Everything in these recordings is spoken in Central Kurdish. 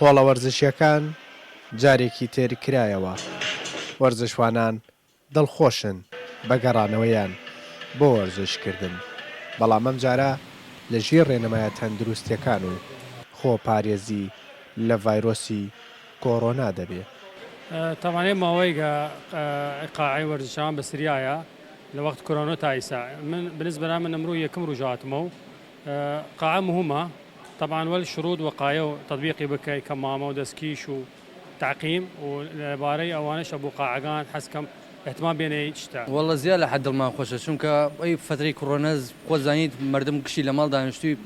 هۆڵە وەرزشیەکان جارێکی تر کرایەوە. وەرزشوانان دڵخۆشن بە گەڕانەوەیان بۆ وەرزشکردن، بەڵام ئەم جارە لە ژێر ڕێنەمایە تەندروستیەکان و خۆپارێزی لە ڤایرۆسی کۆڕۆنا دەبێت. طبعا ماوەی قاعی وەرزشان بەسریایە لە وەخت کۆرۆنا تا ئێستا. من بالنسبة من ئەمڕۆ یەکەم ڕۆژهاتمە و قاعە مهمە طبعا والشروط وقایە و تطبیقی بکەی کە مامە و دەستکیش و تعقیم و لەبارەی ئەوانەش بۆ قاعەکان حەزکەم احتمام بێنەی شتا. والله زیاد لە حد دڵمان خۆشە، چونکە ئەی فترەی کۆڕۆنە خۆزانیت مردم کشی لە ماڵ دانیشتووی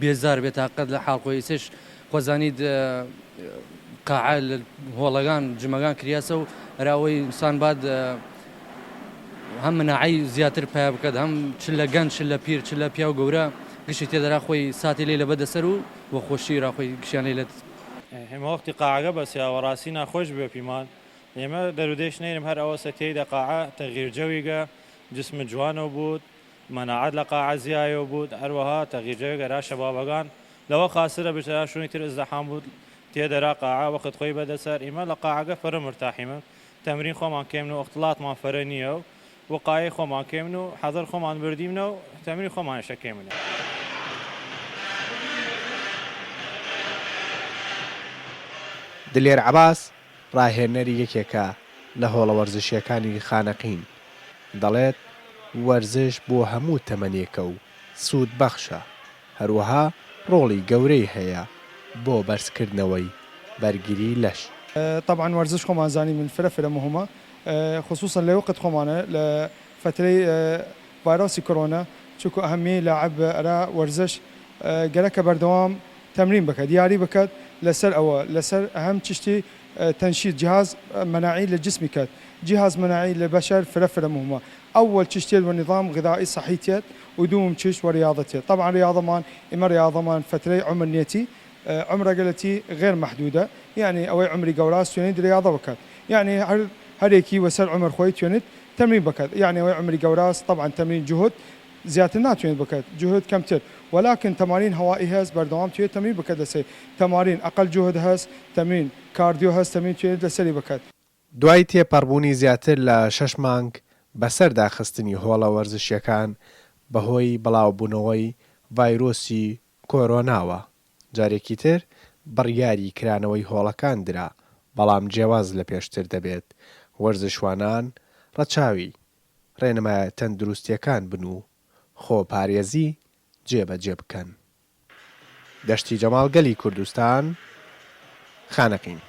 بێزار بێتاقەت لە حاڵقۆی سێش خۆزانیت قاعە لە هۆڵەکان جمەکان کریاسە و هەراوەی ئینسان باد هەم مناعی زیاتر پیا بکات، هەم چ لە گەنج چ لە پیر چ لە پیا و گەورە گشتی تێدەرا خۆی ساتی لێ لە بەدەسەر و وە خۆشی ڕاخۆی گشیان لێت. هەمە وەختی قاعەکە بەسیاوەڕاستی ناخۆش بێ پیمان ئێمە دەرودێش نێرم هەر ئەوە سەتەیدا قاعە تەغیرجەویگە جسم جوانەوە بوت، مەناعەت لە قاعە زیایەوە بوت، هەروەها تەغیرجەویگە را شەبابەکان لەوە خاسرە بشرا شوونی تر ئزدەحام بوت تێدەرا قاعە وەخت خۆی بەدەسەر. ئێمە لە قاعەکە فەرە مرتاحیمە، تەمرین خۆمان کێمن و ئەختلاطمان فەرە نییە و وقایە خۆمان کێمن و حەزەر خۆمان بردیمنە و تەمرین خۆمان شەکێمنە. دلێر عەباس ڕاهێنەری یەکێکە لە هۆڵە وەرزشیەکانی خانەقین، دەڵێت وەرزش بۆ هەموو تەمەنێکە و سوود بەخشە، هەروەها ڕۆڵی گەورەی هەیە بۆ بەرزکردنەوەی بەرگری لەش. طبعا ورزش خۆمان زانی من فرە مهمە، خصوصا لە وقت خۆمانە لە فترەی ڤایرۆسی کۆڕۆنا، چونکە ئەهەمیەی لاعب ئەرا وەرزش گەرەکە بەردەوام تەمرین بکات، دیاری بکات لەسەر ئەوە لەسەر ئەهەم چشتی تنشيط جهاز مناعي للجسم كات، جهاز مناعي للبشر فرة مهمة. أول تشتيل ونظام غذائي صحيتيت ودوم تشش ورياضتي. طبعا رياضة مان إما رياضة مان فترة عمر نيتي عمر قلتي غير محدودة، يعني أوي عمري قوراس تونيد رياضة وكات، يعني هريكي وسر عمر خوي تونيد تمرين بكات، يعني أوي عمري قوراس طبعا تمرين جهد زيادة الناتوين بكات جهد كم تر، ولكن تمارين هوائي هز بردوام توي تمرين بكات لسي، تمارين أقل جهد هز تمرين كارديو هز تمرين توي لسري بكات. دوای تێپەڕبوونی زیاتر لە 6 مانگ بەسەرداخستنی هۆڵە وەرزشیەکان بەهۆی بڵاوبوونەوەی ڤایرۆسی کۆڕۆناوە، جارێکی تر بڕیاری کرانەوەی هۆڵەکان درا، بەڵام جیاواز لە پێشتر دەبێت وەرزشوانان ڕەچاوی ڕێنمایە تەندروستیەکان بن و خۆپارێزی جێبەجێ بکەن. دەشتی جەماڵ گەلی کوردستان، خانەقین.